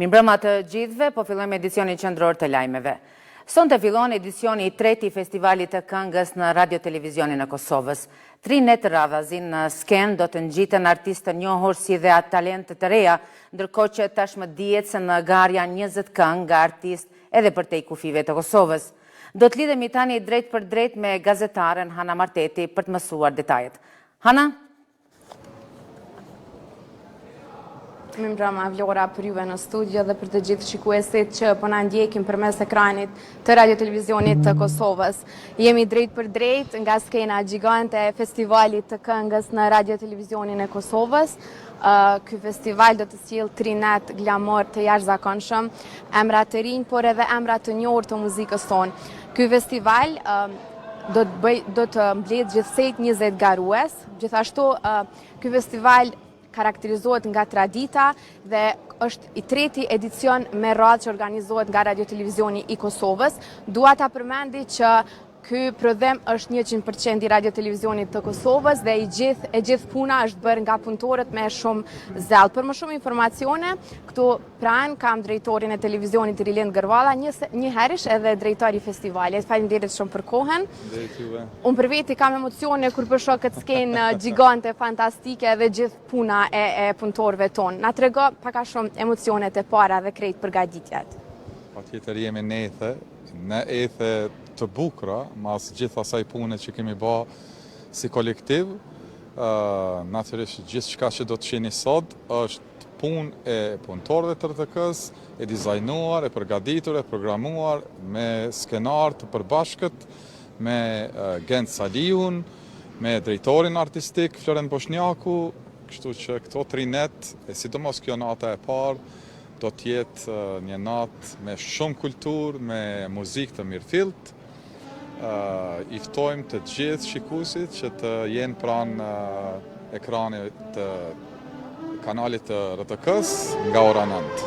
Mirëmbrëma të gjithëve, po fillojmë edicionin qendror të lajmeve. Sonte fillon edicioni i 3 i festivalit të këngës në Radio Televizionin e Kosovës. 3 net radhazin në sken do të ngjiten artistë të njohur si dhe talentë të reja, ndërkohë që tashmë dihet se në garja 20 këngë nga artistë edhe përtej kufive të Kosovës. Do të lidhemi tani drejt për drejt me gazetaren Hana Marteti për të mësuar detajet. Hana? Mirëmbrëma Vlora për juve në studio dhe për të gjithë shikuesit që po na ndjekin përmes ekranit të Radio Televizionit të Kosovës. Jemi drejt për drejt nga skena gjigante e festivalit të këngës në Radio Televizionin e Kosovës. Ky festival do të sjellë 3 net glamor të jashtëzakonshëm, emra të rinj, por edhe emra të njohur të muzikës tonë. Ky festival do të mbledh gjithsej 20 garues. Gjithashtu ky festival karakterizohet nga tradita dhe është i 3 edicion me radhë që organizohet nga Radio Televizioni i Kosovës. Dua ta përmendi që ky prodhem është 100% i Radio Televizionit të Kosovës dhe e gjithë puna është bërë nga punëtorët me shumë zell. Për më shumë informacione, këtu pranë kam drejtorin e televizionit Rilend Gërvalla, njëherësh edhe drejtori i festivalit. Faleminderit shumë për kohën. Unë për veti kam emocione kur për shoh këtë skenë gjigante, fantastike dhe gjithë puna e punëtorëve tonë. Na trego pak a shumë emocionet e para dhe krejt përgatitjet. Patjetër jemi në ethe të bukura, mas gjithë asaj pune që kemi bë si kolektiv. Natyrisht gjithë shka që do të shihni sot është punë e punëtorëve të RTK-s, e dizajnuar, e përgatitur, e programuar me skenar të përbashkët, me Gent Saliun, me drejtorin artistik Florent Boshnjaku, kështu që këto 3 net, e sidomos kjo nata e parë, do të jetë një natë me shumë kulturë, me muzikë të mirëfillt. I ftojmë të gjithë shikuesit që të jenë pranë ekranit të kanalit të RTK-s nga ora 9.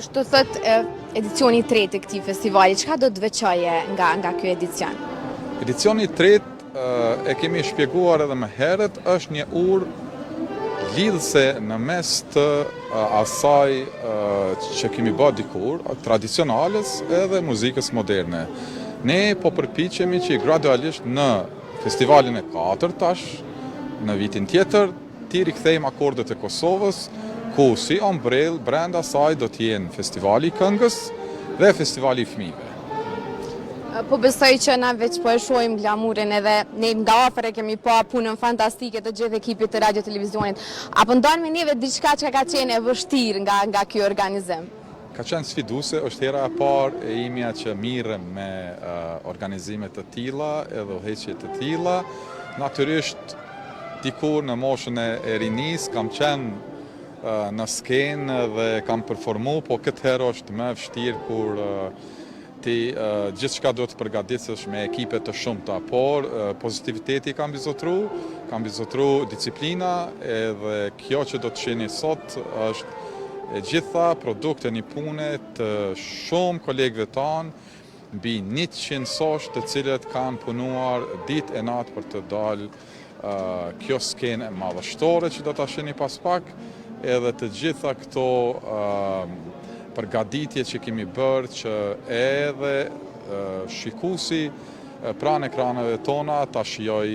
Është të thëtë edicioni 3 të këtij festivali, çka do të veçoje nga ky edicion? Edicioni 3 e kemi shpjeguar edhe më herët, është një urë lidhëse në mes të asaj që kemi bërë dikur, tradicionales edhe muzikës moderne. Ne po përpiqemi që gradualisht në festivalin e 4 tash, në vitin tjetër, ti rikthejmë akordet e Kosovës, ku si ombrell brenda saj do të jenë festivali i këngës dhe festivali i fëmijëve. Po besoj që na veç po e shohim glamurin edhe ne nga afër e kemi pa punën fantastike të gjithë ekipit të Radio Televizionit. Apo ndonë me neve diçka që ka qenë e vështirë nga ky organizim? Ka qenë sfiduese, është hera e parë e imja që mirem me organizime të tilla edhe udhëheqje të tilla. Natyrisht dikur në moshën e rinis kam qenë në skenë dhe kam performu, po këtë herë është më vështirë kur ti gjithçka do të përgatitesh me ekipe të shumta, por pozitiviteti kam bizotru disiplina edhe kjo që do të shihni sot është e gjitha produkte një pune të shumë kolegëve tanë, mbi 100 sosh të cilët kanë punuar ditë e natë për të dalë kjo skenë madhështore që do ta shihni pas pak, edhe të gjitha këto përgatitje që kemi bërë që edhe shikuesi pranë ekraneve tona ta shijoj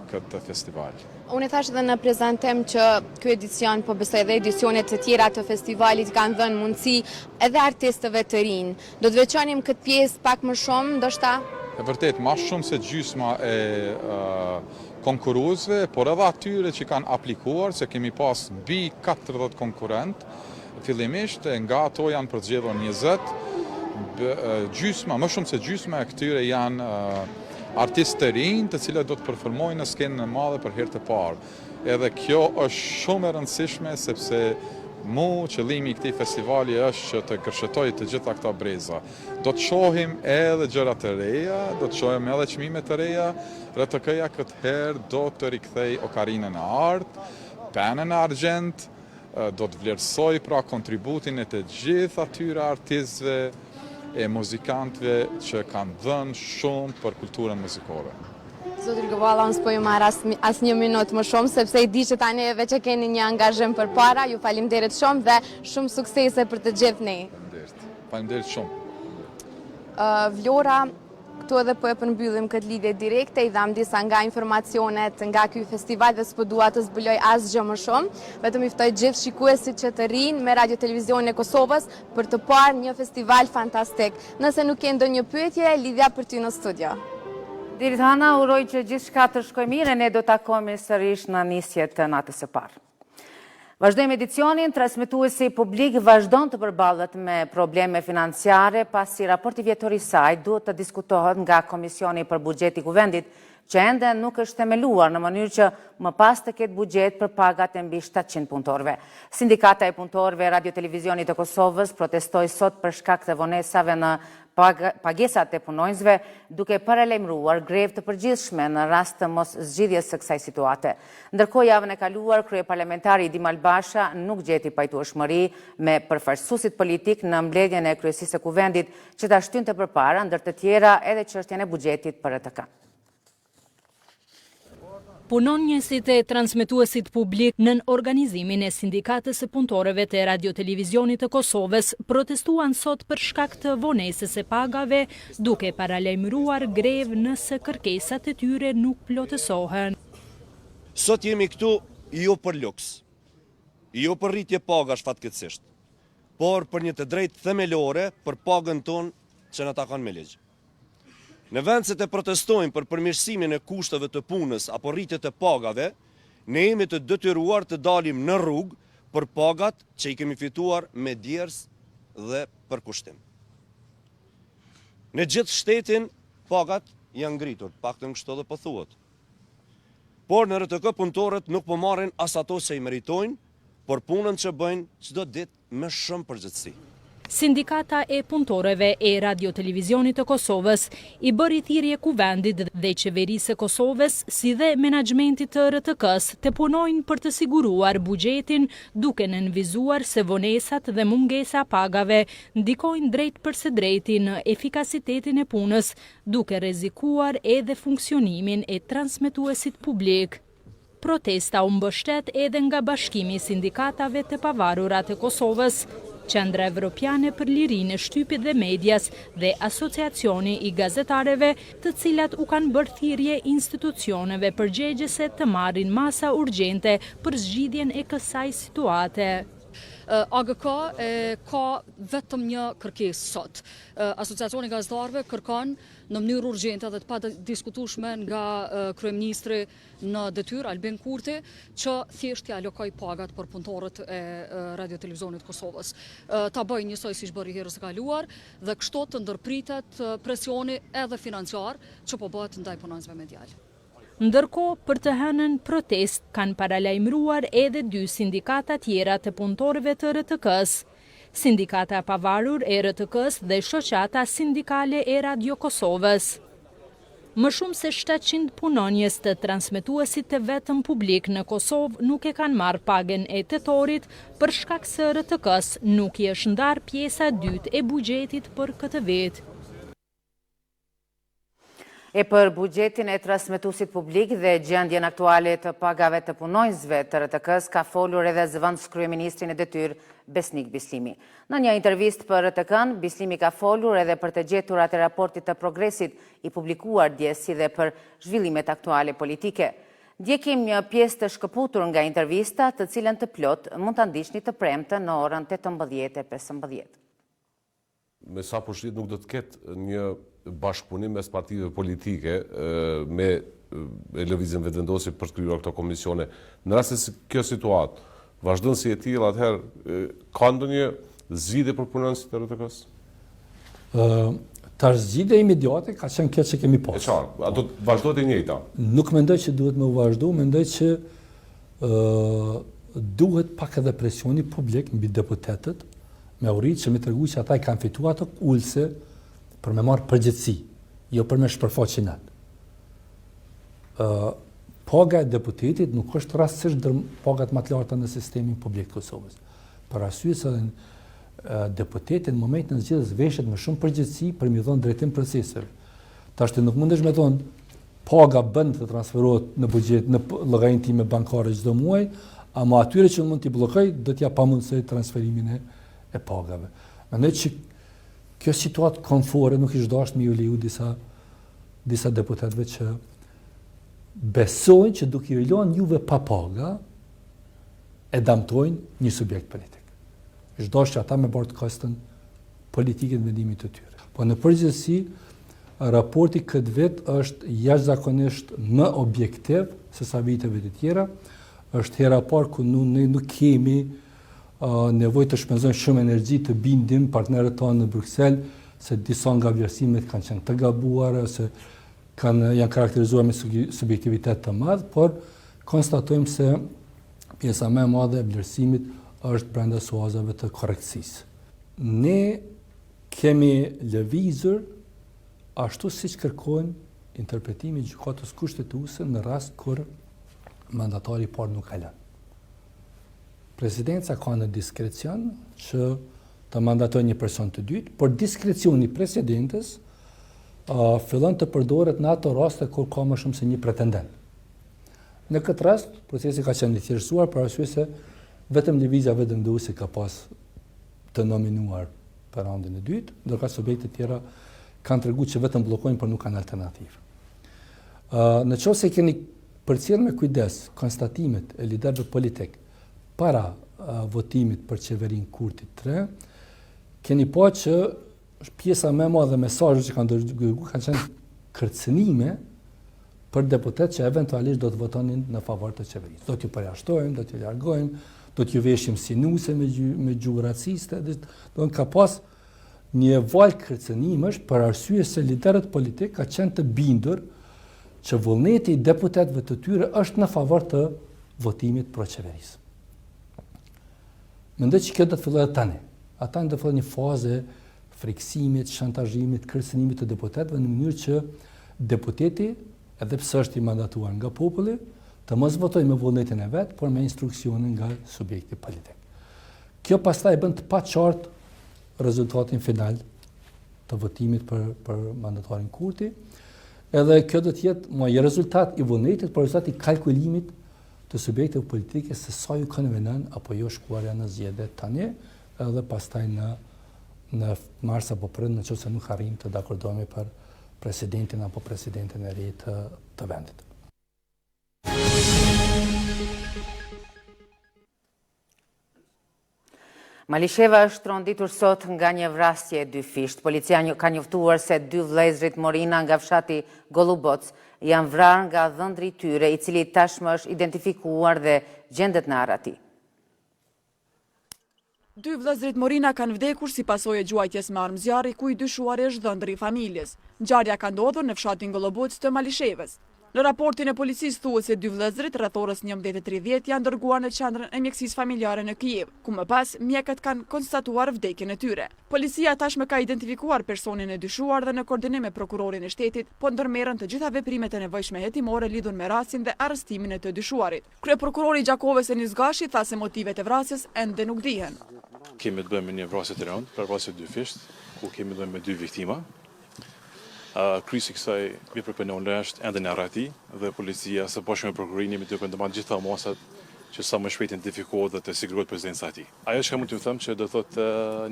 këtë festival. Unë thash edhe në prezantim që ky edicion, po besoj edhe edicionet të tjera të festivalit kanë dhënë mundësi edhe artistëve të rinj. Do të veçonim këtë pjesë pak më shumë, ndoshta? E vërtet, më shumë se gjysma e konkurruesve, por edhe atyre që kanë aplikuar, se kemi pas mbi 40 konkurrent, fillimisht nga ato janë përzgjedhur 20, më shumë se gjysma e këtyre janë artistë të rinj, të cilët do të performojnë në skenën e madhe për herë të parë. Edhe kjo është shumë e rëndësishme sepse qëllimi i këtij festivali është që të kërshëtoj të gjitha këta breza. Do të shohim edhe gjëra të reja, do të shohim edhe çmime të reja. RTK-ja këtë herë do të rikthej okarinën e artë, penën e argjend, do të vlerësoj pra kontributin e të gjithë atyre artistëve e muzikantëve që kanë dhënë shumë për kulturën muzikore. Zotri Gëvalla, unë s'po ju marr as një minutë më shumë, sepse i di që tani veç e keni një angazhim për para, ju faleminderit shumë dhe shumë suksese për të gjithë ne. Faleminderit shumë. Vlora, këtu edhe po e përmbyllim këtë lidhje direkte, i dham disa nga informacionet nga ky festival dhe s'po dua të zbuloj asgjë më shumë, vetëm i ftoj gjithë shikuesit që të rinë me Radio Televizionin e Kosovës për të parë një festival fantastik. Nëse nuk ke ndonjë pyetje, lidhja për ty në studio. Dirit Hana, uroj që gjithë shka të shkoj mire, ne do të takohemi sërish në nisjet të natës së parë. Vazhdojmë edicionin, transmituesi publik vazhdon të përballet me probleme financiare, pasi raporti vjetor i saj duhet të diskutohet nga Komisioni për Buxhet i Kuvendit, që ende nuk është themeluar në mënyrë që më pas të ketë buxhet për pagat e mbi 700 punëtorëve. Sindikata e punëtorëve Radio Televizionit të Kosovës protestoi sot për shkak të vonesave në pagesat e punonjësve, duke paralajmëruar grevë të përgjithshme në rast të mos zgjidhjes së kësaj situate. Ndërkohë, javën e kaluar, kryeparlamentari Idim Albasha nuk gjeti pajtueshmëri me përfaqësuesit politik në mbledhjen e kryesisë së Kuvendit që ta shtynte përpara, ndër të tjera edhe çështjen e buxhetit për RTK. Punonjësit e transmetuesit publik në organizimin e Sindikatës së punëtorëve të Radio Televizionit të Kosovës protestuan sot për shkak të vonesës së pagave, duke paralajmëruar grevë nëse kërkesat e tyre nuk plotësohen. Sot jemi këtu jo për luks, jo për rritje pagash fatkeqësisht, por për një të drejtë themelore për pagën tonë që na takon me ligj. Në vend se të protestojmë për përmirësimin e kushteve të punës apo rritje të pagave, ne jemi të detyruar të dalim në rrugë për pagat që i kemi fituar me djers dhe për kushtim. Në gjithë shtetin pagat janë ngritur, paktën kështu edhe po thuhet. Por në RTK punëtorët nuk po marrin as ato që i meritojnë, por punën që bëjnë çdo ditë me shumë përgjegjësi. Sindikata e punëtorëve e Radio Televizionit të Kosovës i bëri thirrje Kuvendit dhe Qeverisë së Kosovës si dhe menaxhmentit të RTK-s të punojnë për të siguruar buxhetin, duke nënvizuar se vonesat dhe mungesa pagave ndikojnë drejt për së drejti në efikasitetin e punës, duke rrezikuar edhe funksionimin e transmetuesit publik. Protesta u mbështet edhe nga Bashkimi i Sindikatave të Pavarura të Kosovës, Qendra Evropiane për Lirinë e Shtypit dhe Medias dhe Asociacioni i Gazetarëve, të cilat u kanë bërë thirrje institucioneve përgjegjëse të marrin masa urgjente për zgjidhjen e kësaj situate. AGK ka vetëm një kërkesë sot. Asociacioni i Gazetarëve kërkon në mënyrë urgjente dhe të padiskutueshme nga kryeministri në detyrë Albin Kurti që thjesht t'i alokoj pagat për punëtorët e Radio Televizionit të Kosovës. Ta bëjë njësoj siç bëri herës së kaluar dhe kështu të ndërpritet presioni edhe financiar që po bëhet ndaj punonjësve medial. Ndërkohë, për të hënën protest kanë paralajmëruar edhe 2 sindikata tjera të punëtorëve të RTK-s. Sindikata Pavarur e RTK-s dhe Shoqata Sindikale e Radio Kosovës. Më shumë se 700 punonjës të transmetuesit të vetëm publik në Kosovë nuk e kanë marrë pagën e tetorit për shkak se RTK-s nuk i është ndarë pjesa e dytë e buxhetit për këtë vit. E për buxhetin e transmetuesit publik dhe gjendjen aktuale të pagave të punonjësve të RTK-s ka folur edhe zëvendës kryeministrin e detyrë Besnik Bislimi. Në një intervistë për RTK-n, Bislimi ka folur edhe për të gjeturat e raportit të progresit i publikuar dje si dhe për zhvillimet aktuale politike. Ndjekim një pjesë të shkëputur nga intervista, të cilën të plot mund ta ndiqni të premte në orën 18:15. Me sa përshtyt nuk do të ketë një bashkëpunim mes partive politike me lëvizjen vetëvendosje për të krijuar këto komisione. Në rast se kjo situatë vazhdon si e tillë, atëherë ka ndonjë zgjidhje për punonjësit e RTK-s? Tash zgjidhja imediate ka qenë kjo që kemi pasur. E qartë, ato vazhdohet e njëjta. Nuk mendoj që duhet me vazhdu, mendoj që duhet pak edhe presioni publik mbi deputetët me urrit që me tregu që ata i kanë fituar ato ulse për me marrë përgjegjësi, jo për me shpërfaqe net. Paga e deputetit nuk është rastësisht ndër pagat më të larta në sistemin publik të Kosovës. Për arsye se deputeti në momentin e zgjedhjes veshet me shumë përgjegjësi për mi dhënë drejtim proceseve. Tash ti nuk mundesh me thonë paga bënd të transferohet në buxhet, në llogarinë time bankare çdo muaj, ama atyre që mund t'i bllokoj, do t'ja pamundësoj transferimin e pagave. Mendoj që kjo situatë komfore nuk ishte dashur me ju leju disa deputetëve që besojnë që duke i lënë juve pa paga e damtojnë një subjekt politik. Është dashur që ata me bërë të kostën politike të vendimit të tyre. Po në përgjithësi, raporti këtë vit është jashtëzakonisht më objektiv se sa viteve të tjera. Është hera parë ku ne nuk kemi nevojë të shpenzojmë shumë energji të bindim partnerët tonë në Bruksel se disa nga vlerësimet kanë qenë të gabuara, se janë karakterizuar me subjektivitet të madh, por konstatojmë se pjesa më e madhe e vlerësimit është brenda suazave të korrekcisë. Ne kemi lëvizur ashtu siç kërkojnë interpretimi i gjykatës kushtetuese në rast kur mandatari i parë nuk ka lënë. Presidenca ka në diskrecion që të mandatojë një person të dytë, por diskrecioni i presidentes fillon të përdoret në ato raste kur ka më shumë se një pretendent. Në këtë rast, procesi ka qenë i thjeshtësuar për arsye se vetëm lëvizja vendosëse ka pas të nominuar për raundin e dytë, ndërsa subjektet tjera kanë treguar që vetëm bllokojnë por nuk kanë alternativë. Në qoftë se keni përcjell me kujdes konstatimet e liderëve politik para votimit për qeverinë Kurti 3, keni pa që pjesa më e madhe e mesazheve që kanë dërguar kanë qenë kërcënime për deputet që eventualisht do të votonin në favor të qeverisë. Do t'ju përjashtojmë, do t'ju largojmë, do t'ju veshim si nuse me gjuhë raciste, do ka pas një valë kërcënimesh për arsye se liderët politik ka qenë të bindur që vullneti i deputetëve të tyre është në favor të votimit pro qeverisë. Mendoj që kjo do të fillojë tani. Ata do të fillojnë një fazë friksimit, shantazhimit, kërcënimit të deputetëve në mënyrë që deputeti, edhe pse është i mandatuar nga populli, të mos votojë me vullnetin e vet, por me instruksionin nga subjekti politik. Kjo pastaj bën të paqartë rezultatin final të votimit për mandatarin Kurti, edhe kjo do të jetë një rezultat i vullnetit, por rezultat i kalkulimit të subjekteve politike se sa ju kanë vënë apo jo shkuarja në zgjedhje tani, edhe pastaj në mars apo prill, nëse nuk arrijmë të dakordohemi për presidentin apo presidentin e ri të vendit. Malisheva është tronditur sot nga një vrasje e dyfisht. Policia ka njoftuar se 2 vëllezrit Morina nga fshati Golluboc janë vrarë nga dhëndri i tyre, i cili tashmë është identifikuar dhe gjendet në Arati. 2 vëllezrit Morina kanë vdekur si pasojë e gjuajtjes me armë zjarri, ku i dyshuari është dhëndri i familjes. Ngjarja ka ndodhur në fshatin Golluboc të Malishevës. Në raportin e policisë thuhet se 2 vëllezrit rreth orës 11:30 janë dërguar në qendrën e mjekësisë familjare në Kijev, ku më pas mjekët kanë konstatuar vdekjen e tyre. Policia tashmë ka identifikuar personin e dyshuar dhe në koordinim me prokurorin e shtetit, po ndërmerren të gjitha veprimet e nevojshme hetimore lidhur me rastin dhe arrestimin e të dyshuarit. Kryeprokurori Gjakoves Enizgashi tha se motivet e vrasjes ende nuk dihen. Kemi të bëjmë një vrasje të rëndë, për vrasje dyfisht, ku kemi të bëjmë me 2 viktima. Kryesi i kësaj vepre penale është ende në Arati dhe policia së bashku me prokurorinë jemi duke ndërmarrë gjitha mosat që sa më shpejt identifikohet dhe të sigurohet prezenca e tij. Ajo që mund t'ju them që do thotë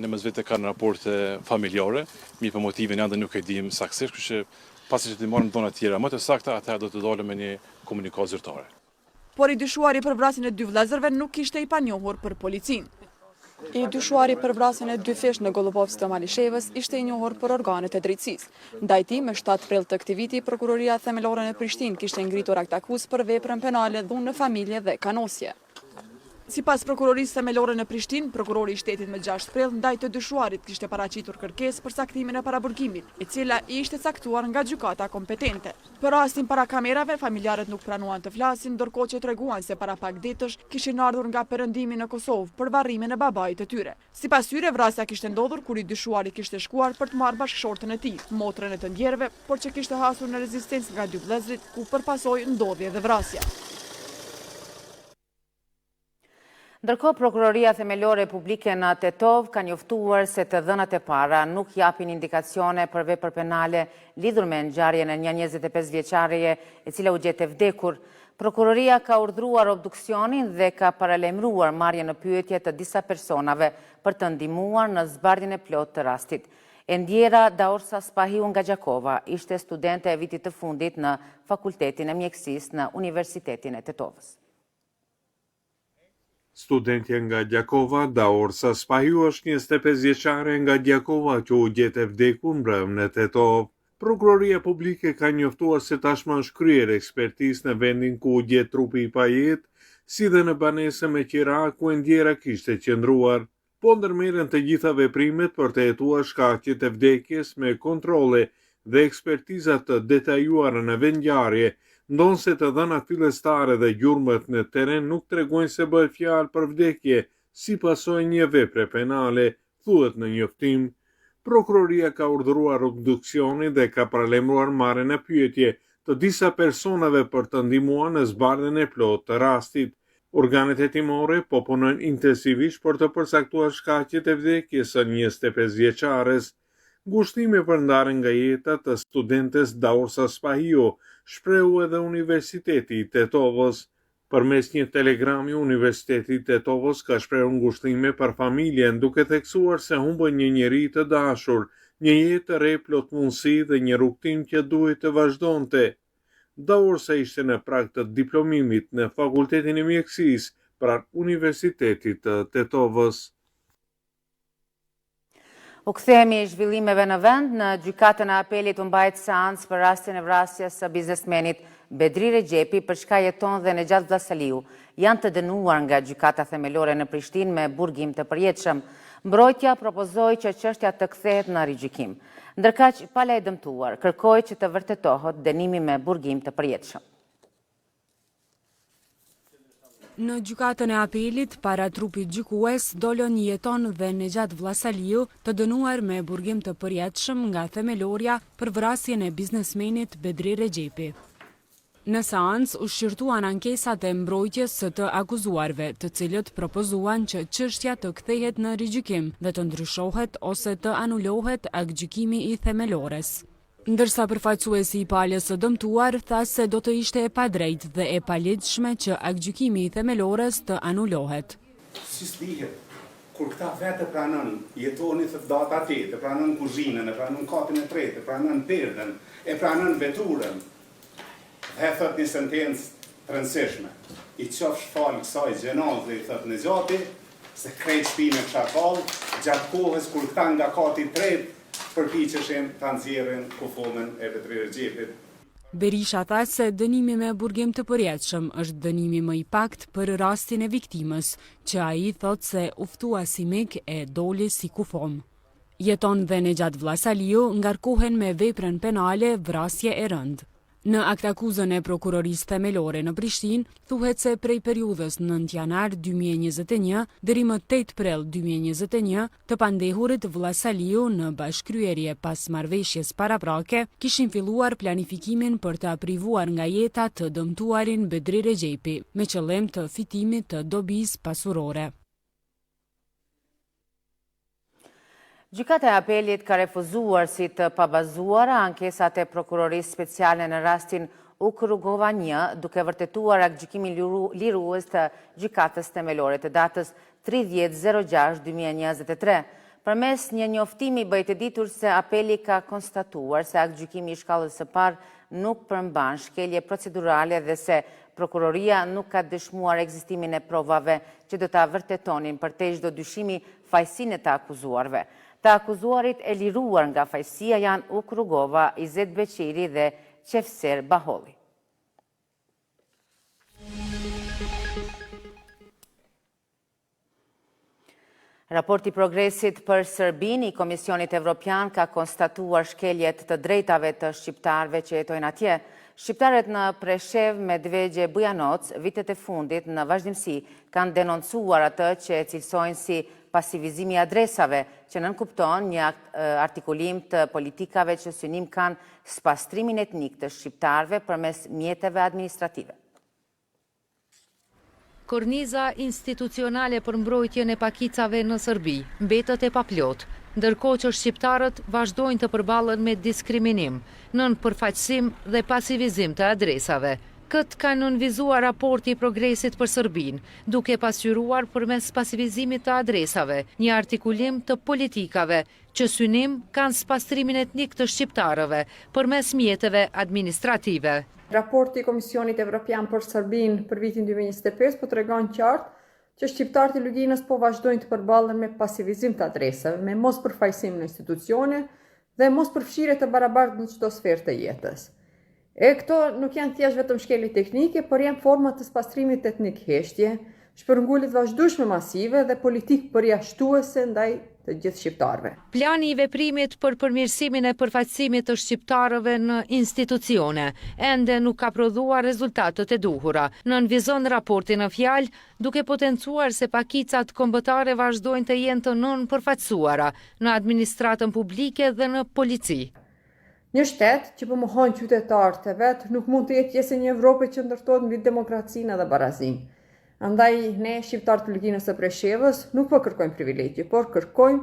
në mesvetë kanë raporte familjare, mirë për motivin ende nuk e dim saktësisht, kështu që pasi që të marrim dhëna të tjera më të sakta, atëherë do të dalëm me një komunikat zyrtare. Por i dyshuari për vrasjen e 2 vëllezërve nuk kishte i panjohur për policinë. I dyshuari për vrasjen e dyfisht në Golluboc të Malishevës ishte i njohur për organet e drejtësisë. Ndaj tij, me 7 prill të këtij viti, prokuroria themelore në Prishtinë kishte ngritur akt akuz për veprën penale dhunë në familje dhe kanosje. Sipas prokurorisë themelore në Prishtinë, prokurori i shtetit me 6 prill ndaj të dyshuarit kishte paraqitur kërkesë për saktimin e paraburgimit, e cila i ishte caktuar nga gjykata kompetente. Për rastin para kamerave, familjarët nuk pranuan të flasin, ndërkohë që treguan se para pak ditësh kishin ardhur nga perëndimi në Kosovë për varrimin e babait të tyre. Sipas tyre, vrasja kishte ndodhur kur i dyshuari kishte shkuar për të marrë bashkëshortën e tij, motrën e të ndjerëve, por që kishte hasur në rezistencë nga 2 vëllezrit, ku përpasoi ndodhje dhe vrasja. Ndërkohë, Prokuroria Themelore Publike në Tetov ka njoftuar se të dhënat e para nuk japin indikacione për vepër penale lidhur me ngjarjen e një 25 vjeçareje e cila u gjet e vdekur. Prokuroria ka urdhëruar obduksionin dhe ka paralajmëruar marrjen në pyetje të disa personave për të ndihmuar në zbardhjen e plotë të rastit. Endjera Daorsa Spahiu nga Gjakova ishte studente e vitit të fundit në Fakultetin e Mjekësisë në Universitetin e Tetovës. Studentja nga Gjakova, Daorsa Spahiu është 25 vjeçare nga Gjakova që u gjet e vdekur mbrëmje në Tetov. Prokuroria Publike ka njoftuar se tashmë është kryer ekspertizë në vendin ku u gjet trupi i pajet, si dhe në banesën me qira ku endjera kishte qëndruar. Po ndërmerren të gjitha veprimet për të hetuar shkaqjet e vdekjes me kontrole dhe ekspertiza të detajuara në vendngjarje, ndonse të dhënat fillestare dhe gjurmët në teren nuk tregojnë se bëhet fjalë për vdekje si pasojë një vepre penale, thuhet në njoftim. Prokuroria ka urdhëruar obduksionin dhe ka paralajmëruar marrjen në pyetje të disa personave për të ndihmuar në zbardhjen e plotë të rastit. Organet hetimore po punojnë intensivisht për të përcaktuar shkaqjet e vdekjes së 25 vjeçares. Ngushtimi për ndarjen nga jeta të studentes Daorsa Spahiu shprehu edhe Universiteti i Tetovës. Përmes një telegrami, Universiteti i Tetovës ka shprehur ngushtime për familjen, duke theksuar se humbën një njeri të dashur, një jetë të re plot mundësi dhe një rrugtim që duhet të vazhdonte. Daorsa ishte në prag të diplomimit në Fakultetin e Mjekësisë pranë Universitetit të Tetovës. U kthehemi zhvillimeve në vend. Në gjykatën e apelit u mbajt seancë për rastin e vrasjes së biznesmenit Bedri Rexhepi për shka jeton dhe Nejat Vllazaliu. Janë të dënuar nga gjykata themelore në Prishtinë me burgim të përjetshëm. Mbrojtja propozoi që çështja të kthehet në rigjykim. Ndërkaq, pala e dëmtuar kërkoi që të vërtetohet dënimi me burgim të përjetshëm. Në gjykatën e apelit, para trupit gjykues, dolën jeton dhe Nejat Vllazaliu të dënuar me burgim të përjetshëm nga themelorja për vrasjen e biznesmenit Bedri Rexhepi. Në seancë u shqyrtuan ankesat e mbrojtjes së të akuzuarve, të cilët propozuan që çështja të kthehet në rigjykim dhe të ndryshohet ose të anulohet aktgjykimi i themelores. Ndërsa përfaqësuesi i palës së dëmtuar tha se do të ishte e padrejtë dhe e paligjshme që aktgjykimi i themelores të anulohet. Si stihet, kur këta vetë pranën jetoni të data të pranën kuzhinën, e pranën katin e tretë, e pranën perdën, e pranën veturën, dhe thët një sentencë të rëndësishme. I qofsh falë kësaj gjenazë i thët Nejati, se krejt shpime kësha falë, gjatë kohës kur këta nga kati tretë, përpiqeshin ta nxjerrin kufomen e Bedri Rexhepit. Berisha tha se dënimi me burgim të përjetshëm është dënimi më i pakt për rastin e viktimës, që ai thot se u ftua si mik e doli si kufom. Jeton dhe Nejat Vllazaliu ngarkohen me veprën penale vrasje e rëndë. Në aktakuzën e prokurorisë themelore në Prishtinë, thuhet se prej periudhës 9 janar 2021 deri më 8 prill 2021, të pandehurit Vllazaliu në bashkëkryerje pas marrëveshjes paraprake kishin filluar planifikimin për të privuar nga jeta të dëmtuarin Bedri Rexhepi, me qëllim të fitimit të dobisë pasurore. Gjykata e apelit ka refuzuar si të pabazuara ankesat e prokurorisë speciale në rastin Ukrugova 1, duke vërtetuar aktgjykimin lirues të gjykatës themelore të datës 30/06/2023. Përmes një njoftimi bëjt e ditur se apeli ka konstatuar se aktgjykimi i shkallës së parë nuk përmban shkelje procedurale dhe se prokuroria nuk ka dëshmuar ekzistimin e provave që do ta vërtetonin përtej çdo dyshimi fajësinë e të akuzuarve. Të akuzuarit e liruar nga fajësia janë Ukrugova, Izet Beqiri dhe Qefser Baholli. Raporti progresit për Serbinë i Komisionit Evropian ka konstatuar shkeljet të drejtave të shqiptarëve që jetojnë atje. Shqiptarët në Preshev, Medvegje, Bujanoc, vitet e fundit në vazhdimsi kanë denoncuar atë që e cilësojnë si pasivizimi adresave, që nënkupton një artikulim të politikave që synim kanë spastrimin etnik të shqiptarëve përmes mjeteve administrative. korniza institucionale për mbrojtjen e pakicave në Serbi mbetet e paplot, ndërkohë që shqiptarët vazhdojnë të përballen me diskriminim, nën përfaqësim dhe pasivizim të adresave. Këtë ka nënvizuar raporti i progresit për Serbinë, duke pasqyruar përmes pasivizimit të adresave, një artikulim të politikave që synim kanë spastrimin etnik të shqiptarëve përmes mjeteve administrative. Raporti i Komisionit Evropian për Serbinë për vitin 2025 po tregon qartë që shqiptarët e Luginës po vazhdojnë të përballen me pasivizim të adresave, me mos përfaqësim në institucione dhe mos përfshirje të barabartë në çdo sferë të jetës. E këto nuk janë thjesht vetëm shkelje teknike, por janë forma të spastrimit etnik heshtje, shpërngullit vazhdueshme masive dhe politikë përjashtuese ndaj të gjithë shqiptarëve. Plani i veprimit për përmirësimin e përfaqësimit të shqiptarëve në institucione ende nuk ka prodhuar rezultatet e duhura. Nënvizon raportin në fjalë, duke potencuar se pakicat kombëtare vazhdojnë të jenë të nënpërfaqësuara në administratën publike dhe në polici. Një shtet që po mohon qytetarët e vet nuk mund të jetë pjesë e një Evrope që ndërtohet mbi demokracinë dhe barazinë. Andaj ne shqiptarët të Luginës së Preshevës nuk po kërkojmë privilegje, por kërkojmë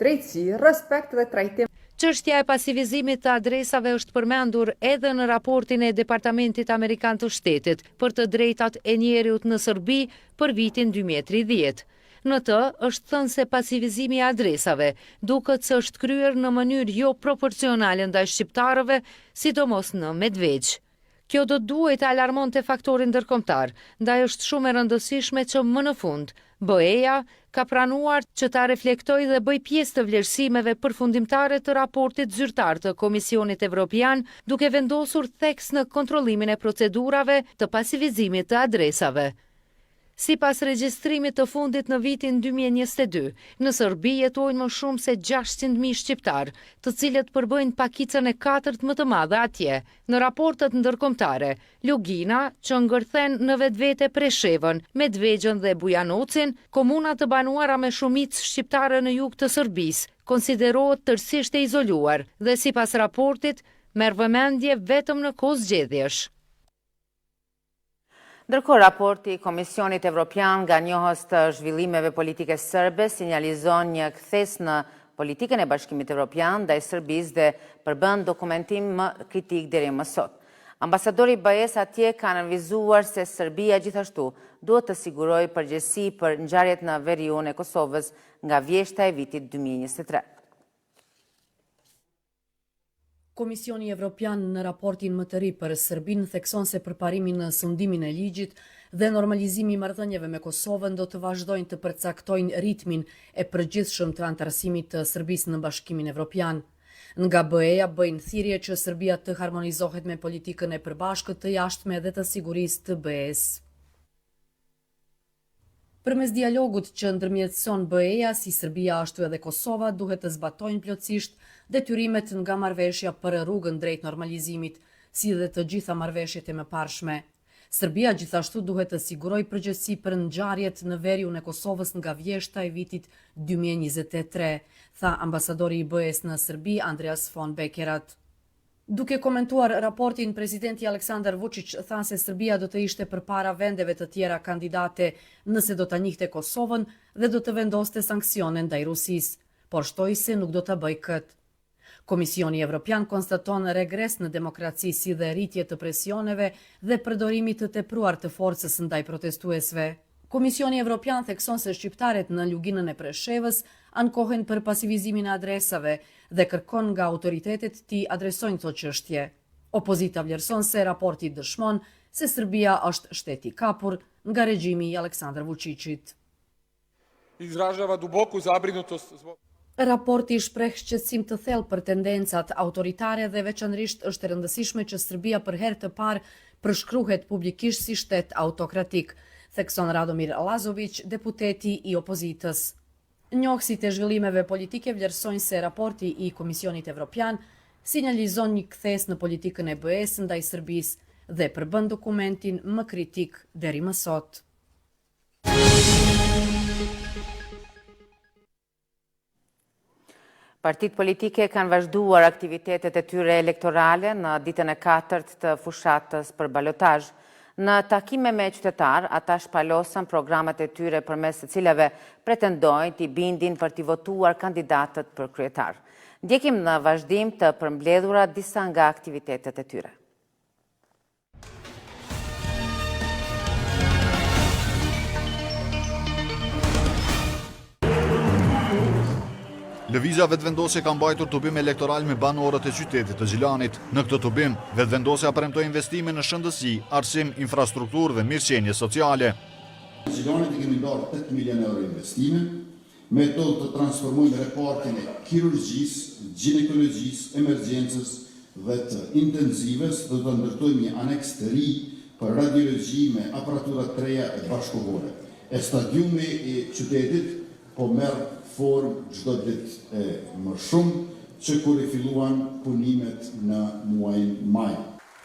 drejtësi, respekt dhe trajtim. Çështja e pasivizimit të adresave është përmendur edhe në raportin e Departamentit Amerikan të Shtetit për të drejtat e njerëzit në Serbi për vitin 2030. Në të është thënë se pasivizimi i adresave duket se është kryer në mënyrë jo proporcionale ndaj shqiptarëve, sidomos në Medvegjë. Kjo do duhet të alarmonte faktorin ndërkombëtar, ndaj është shumë e rëndësishme që më në fund BE-ja ka pranuar që ta reflektojë dhe bëj pjesë të vlerësimeve përfundimtare të raportit zyrtar të Komisionit Evropian, duke vendosur theks në kontrollimin e procedurave të pasivizimit të adresave. Sipas regjistrimit të fundit në vitin 2022, në Serbi jetojnë më shumë se 600.000 shqiptar, të cilët përbëjnë pakicën e 4 më të madhe atje. Në raportet ndërkombëtare, Lugina, që ngërthen në vetvete Preshevën, Medvegjën dhe Bujanocin, komuna të banuara me shumicë shqiptare në jug të Serbisë, konsiderohet tërësisht e izoluar dhe sipas raportit merr vëmendje vetëm në kohë zgjedhjesh. Ndërkohë, raporti i Komisionit Evropian nga njohës të zhvillimeve politike serbe sinjalizon një kthes në politikën e Bashkimit Evropian ndaj Serbisë dhe përbën dokumentim më kritik deri më sot. Ambasadori i BE-s atje ka nënvizuar se Serbia gjithashtu duhet të sigurojë përgjegjësi për ngjarjet në veriun e Kosovës nga vjeshta e vitit 2023. Komisioni Evropian në raportin më të ri për Serbinë thekson se përparimi në sundimin e ligjit dhe normalizimi i marrëdhënieve me Kosovën do të vazhdojnë të përcaktojnë ritmin e përgjithshëm të anëtarësimit të Serbisë në Bashkimin Evropian. Nga BE-ja bëjnë thirrje që Serbia të harmonizohet me politikën e përbashkët të jashtme dhe të sigurisë të BE-s. Përmes dialogut që ndërmjetëson BE-ja, si Serbia ashtu edhe Kosova, duhet të zbatojnë plotësisht detyrimet nga marrëveshja për rrugën drejt normalizimit, si dhe të gjitha marrëveshjet e mëparshme. Serbia gjithashtu duhet të sigurojë përgjegjësi për ngjarjet në veriun e Kosovës nga vjeshta e vitit 2023, tha ambasadori i BE-s në Serbi, Andreas von Bekerat. Duke komentuar raportin, presidenti Aleksandar Vučić tha se Serbia do të ishte përpara vendeve të tjera kandidate nëse do ta njihte Kosovën dhe do të vendoste sanksione ndaj Rusisë, por shtoi se nuk do ta bëjë këtë. Komisioni Evropian konstaton regres në demokraci si dhe rritje të presioneve dhe përdorimit të tepruar të forcës ndaj protestuesve. Komisioni Evropian thekson se shqiptarët në Luginën e Preshevës ankohen për pasivizimin e adresave dhe kërkon nga autoritetet të adresojnë këto çështje. Opozita vlerëson se raporti dëshmon se Serbia është shtet i kapur nga regjimi i Aleksandar Vučićit. Izražava duboku zabrinutost zbog Raporti shpreh shqetësim të thellë për tendencat autoritare dhe veçanërisht është e rëndësishme që Serbia për herë të parë përshkruhet publikisht si shtet autokratik, thekson Radomir Lazović, deputeti i opozitës. Njohësit e zhvillimeve politike vlerësojnë se raporti i Komisionit Evropian sinjalizon një kthes në politikën e BE-s ndaj Serbisë dhe përbën dokumentin më kritik deri më sot. Partitë politike kanë vazhduar aktivitetet e tyre elektorale në ditën e 4 të fushatës për balotazh. Në takime me qytetar, ata shpalosën programet e tyre përmes të cilave pretendojnë t'i bindin për t'i votuar kandidatët për kryetar. Ndjekim në vazhdim të përmbledhura disa nga aktivitetet e tyre. Lëvizja vetëvendosje ka mbajtur tubim elektoral me banorët e qytetit të Gjilanit. Në këtë tubim, vetëvendosja premtoi investime në shëndësi, arsim, infrastrukturë dhe mirëqenie sociale. Gjilanit i kemi bërë 8 milion euro investime, me to të transformojmë repartin e kirurgjisë, ginekologjisë, emergjencës dhe të intenzives, dhe të ndërtojmë një aneks të ri për radiologji me aparatura të reja e bashkohore. E stadiumi i qytetit po merë formë çdo ditë më shumë që kur i filluan punimet në muajin maj.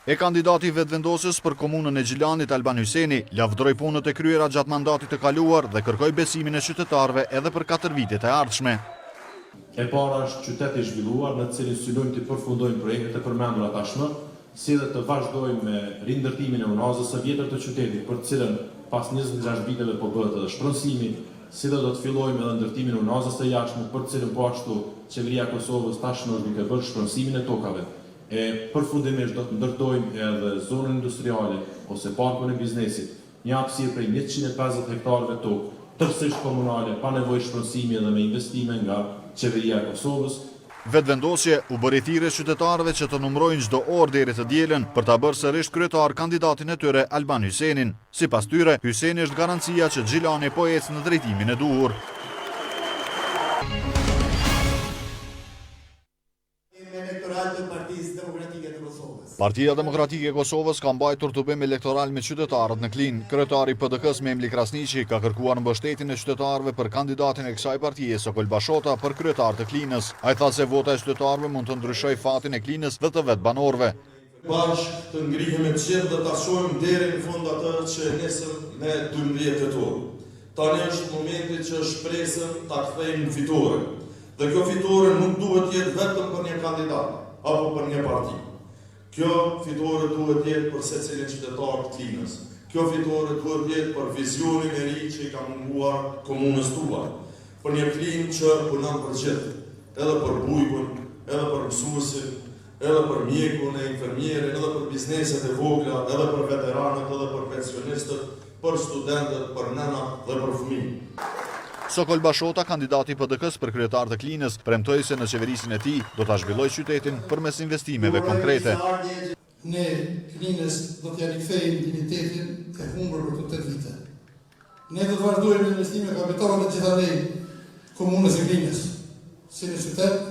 E kandidati vetëvendosës për komunën e Gjilanit Alban Hyseni lavdroi punët e kryera gjatë mandatit të kaluar dhe kërkoi besimin e qytetarëve edhe për 4 vitet e ardhshme. E para është qytet i zhvilluar në cilin synojmë të përfundojmë projektet e përmendura tashmë, si dhe të vazhdojmë me rindërtimin e unazës së vjetër të qytetit, për të cilën pas 26 viteve po bëhet edhe shpronësimi, si dhe do të fillojmë edhe ndërtimin e unazës të jashtme, për të cilën po ashtu qeveria e Kosovës tashmë është duke bërë shpronësimin e tokave. E përfundimisht do të ndërtojmë edhe zonën industriale ose parkun e biznesit, një hapësirë prej 150 hektarëve tokë, tërësisht komunale, pa nevojë shpronësimi edhe me investime nga qeveria e Kosovës. Vetëvendosje u bëri thirrje qytetarëve që të numrojnë çdo orë deri të dielën për ta bërë sërish kryetar kandidatin e tyre Alban Hysenin. Sipas tyre, Hyseni është garancia që Gjilani po ecë në drejtimin e duhur. Partia Demokratike e Kosovës ka mbajtur tubim elektoral me qytetarët në Klinë. Kryetari PDK-s Memli Krasniqi ka kërkuar mbështetjen e qytetarëve për kandidatin e kësaj partie Sokol Bashota për kryetar të Klinës. Ai tha se vota e qytetarëve mund të ndryshojë fatin e Klinës dhe të vetë banorëve. Bashkë të ngrihemi të gjithë dhe ta shohim deri në fund atë që nesër me 12 tetor. Tani është momenti që shpresën ta kthejmë në fitore. Dhe kjo fitore nuk duhet të jetë vetëm për një kandidat apo për një parti. Kjo fitore duhet jetë për secilin qytetar të Klinës. Kjo fitore duhet jetë për vizionin e ri që i ka munguar komunës tuaj. Për një Klinë që punon për gjithë, edhe për bujkun, edhe për mësuesin, edhe për mjekun e infermierin, edhe për bizneset e vogla, edhe për veteranët, edhe për pensionistët, për studentët, për nënat dhe për fëmijë. Sokol Bashota, kandidati PDK-s për kryetar të Klinës, premtoi se në qeverisin e tij do ta zhvillojë qytetin përmes investimeve konkrete. Ne Klinës do t'ja rikthejmë dignitetin e humbur për këto 8 vite. Ne do të vazhdojmë investime kapitale gjithandej komunës së Klinës, si në qytet,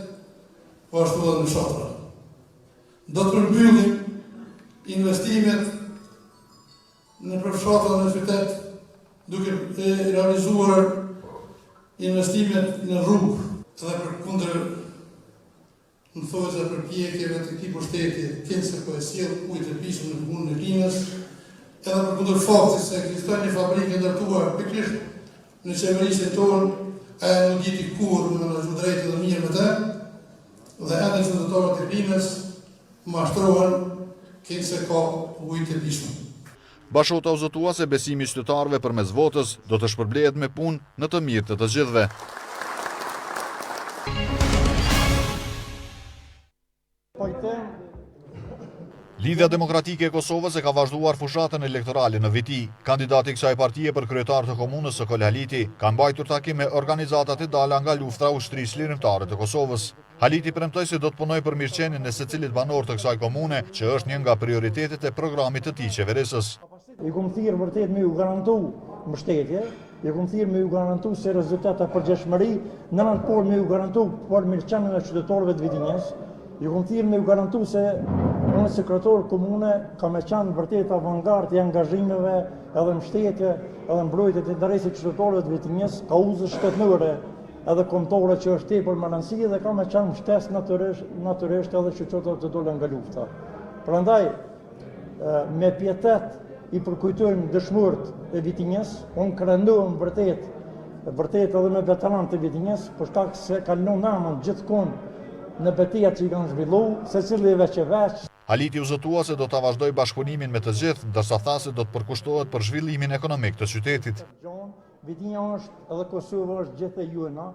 po ashtu edhe në fshatra. Do të përmbyllim investimet në fshatra në qytet, duke realizuar investimet në rrugë dhe për kundër në thojë për pjekjeve të këtij pushteti, kënse po e sjell ujë të pishëm në komunën e Klinës, edhe për kundër faktit se ekziston një fabrikë ndërtuar pikërisht në qeverisin tonë, ajo nuk jeti kur në në drejtë dhe mirë me të, dhe edhe qytetarët e Klinës mashtrohen kënse ka ujë të pishëm. Bashota u zotua se besimi i qytetarëve përmes votës do të shpërblehet me punë në të mirë të të gjithëve. Lidhja Demokratike e Kosovës e ka vazhduar fushatën elektorale në viti. Kandidati i kësaj partie për kryetar të komunës Sokol Haliti ka mbajtur takim me organizatat e dala nga luftra ushtrisë lirimtare të Kosovës. Haliti premtoi se do të punojë për mirëqenien e secilit banor të kësaj komune, që është një nga prioritetet e programit të tij qeverisës. I kom thirrë vërtet me ju garantu mbështetje, i kom thirrë me ju garantu serioziteta për përgjithshmëri, në anë por me ju garantu për mirëqenien e qytetarëve të Vidinjes, i kom thirrë me ju garantu se unë sekretar komune ka me qenë vërtet avangard i angazhimeve edhe mbështetje edhe mbrojtje të interesit të qytetarëve të Vidinjes, kauzë shtetërore edhe kombëtare që është tepër më rëndësishme dhe ka me qenë mbështetës natyrisht edhe qytetarët të dolën nga lufta. Prandaj me pietet i përkujtojmë dëshmorët e Vidinjes, unë krendohem vërtet edhe me veteranët e Vidinjes, për shkak se kanë lënë namën gjithkohë në betejat që i kanë zhvilluar, secili veç e veç. Haliti u zëtua se do të vazhdoj bashkëpunimin me të gjithë, ndërsa tha se do të përkushtohet për zhvillimin ekonomik të qytetit. Vitinja është edhe Kosova është gjithë e ju e na.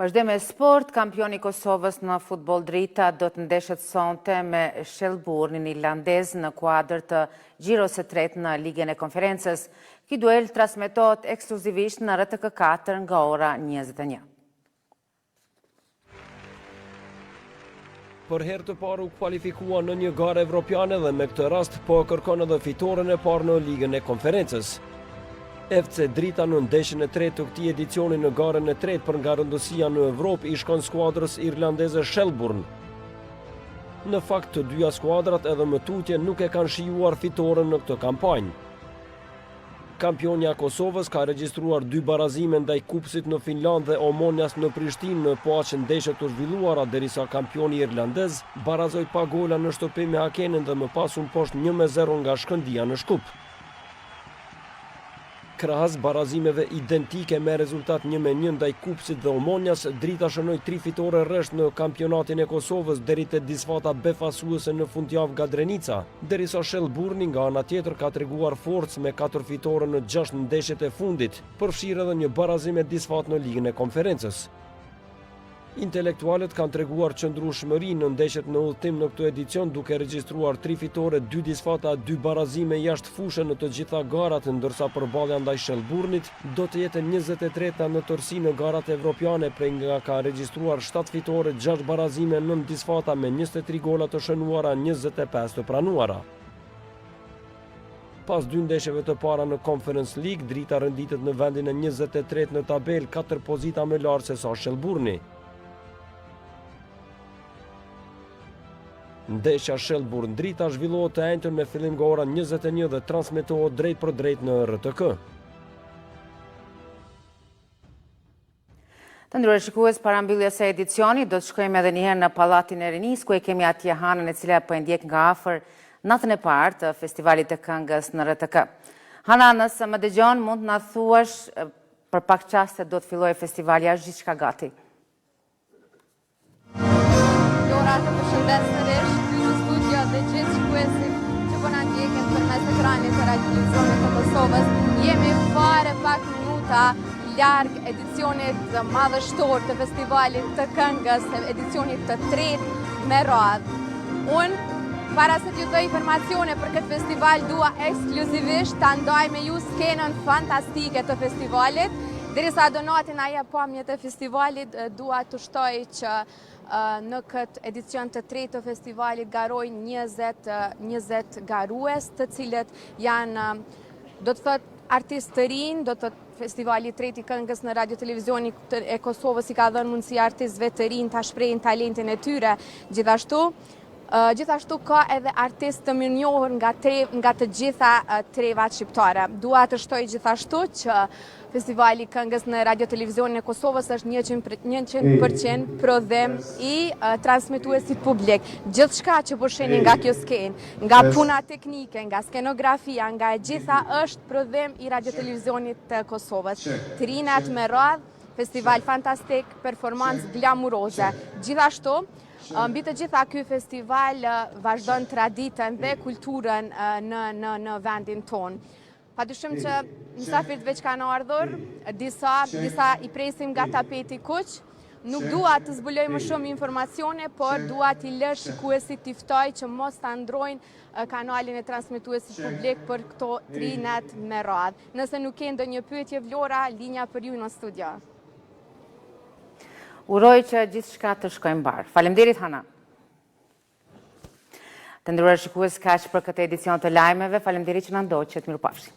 Vazhdojmë me sport, kampioni i Kosovës në futboll drita do të ndeshet sonte me Shelburnin irlandez në kuadër të gjiros së tretë në Ligën e Konferencës. Ky duel transmetohet ekskluzivisht në RTK 4 nga ora 21. Për herë të parë u kualifikua në një garë evropiane dhe me këtë rast po kërkon edhe fitoren e parë në Ligën e Konferencës. FC Drita në ndeshjen e tretë të këtij edicioni në garën e tretë për nga rëndësia në Evropë i shkon skuadrës irlandeze Shelburne. Në fakt të dyja skuadrat edhe më tutje nuk e kanë shijuar fitoren në këtë kampanjë. Kampionja Kosovës ka regjistruar 2 barazime ndaj Kupsit në Finland dhe Omonjas në Prishtinë në paqë ndeshje të zhvilluara, derisa kampioni irlandez barazoi pa gola në shtëpi me Hakenin dhe më pas u mposht 1-0 nga Shkëndia në Shkup. Krahas barazimeve identike me rezultat 1-1 ndaj Kupsit dhe Omonjas, Drita shënoi 3 fitore rresht në kampionatin e Kosovës deri te disfata befasuese në fundjavë nga Drenica, derisa Shelburni nga ana tjetër ka treguar forcë me 4 fitore në 6 ndeshjet e fundit, përfshirë edhe një barazim me disfat në Ligën e Konferencës. Intelektualet kanë treguar qëndrueshmëri në ndeshjet në udhëtim në këtë edicion duke regjistruar 3 fitore, 2 disfata, 2 barazime jashtë fushë në të gjitha garat, ndërsa përballja ndaj Shelburnit do të jetë 23-ta në tërësi në garat evropiane, prej nga ka regjistruar 7 fitore, 6 barazime, 9 disfata me 23 gola të shënuara, 25 të pranuara. Pas 2 ndeshjeve të para në Conference League, Drita renditet në vendin e 23 në tabel, 4 pozita më lart se sa Shelburni. Ndeshja Shelburne-Drita zhvillohet të enjtën me fillim nga ora 21 dhe transmetohet drejt për drejt në RTK. Të nderuar shikues, para mbylljes së edicioni do të shkojmë edhe një herë në Pallatin e Rinis, ku e kemi atje Hanën, e cila po e ndjek nga afër natën e parë të festivalit të këngës në RTK. Hana, nëse më dëgjon, mund të na thuash për pak çast se do të fillojë festivali, është gjithçka gati? Të përshëndes sërish, ty në studio dhe gjithë shikuesit që po na ndjekin përmes ekranit të Radio-Televizionit të Kosovës. Jemi fare pak minuta larg edicionit madhështor të festivalit të këngës, edicionit të tretë me radhë. Unë, para se t'ju dhej informacione për këtë festival, dua ekskluzivisht ta ndaj me ju skenën fantastike të festivalit. Derisa donatin aja pamjet e festivalit, dua të shtoj që në këtë edicion të tretë të festivalit garojnë 20 garues, të cilët janë, do të thot, artistë të rinj, do të thot, festivali tretë i këngës në Radio-Televizioni e Kosovës i ka dhënë mundësi artistëve të rinj ta shprehin talentin e tyre. Gjithashtu ka edhe artistë të mirënjohur nga të gjitha trevat shqiptare. Dua të shtoj gjithashtu që Festivali këngës në Radio-Televizionin e Kosovës është 100% prodhim i transmituesit publik. Gjithçka që po shihni nga kjo skenë, nga puna teknike, nga skenografia, nga e gjitha është prodhim i Radio-Televizionit të Kosovës. Trinat me radhë, festival fantastik, performancë glamuroze. Gjithashtu, mbi të gjitha ky festival vazhdon traditën dhe kulturën në vendin tonë. Padyshim që mysafirët veç kanë ardhur, disa i presim nga tapeti kuq. Nuk dua të zbuloj më shumë informacione, por dua t'i lësh shikuesit t'i ftoj që mos ta ndrojnë kanalin e transmituesit publik për këto 3 net me radhë. Nëse nuk ke ndonjë pyetje Vlora, linja për ju në studio. Uroj që gjithçka të shkojë mbar. Faleminderit Hana. Të nderuar shikues, kaq për këtë edicion të lajmeve. Faleminderit që na ndoqët. Mirupafshim.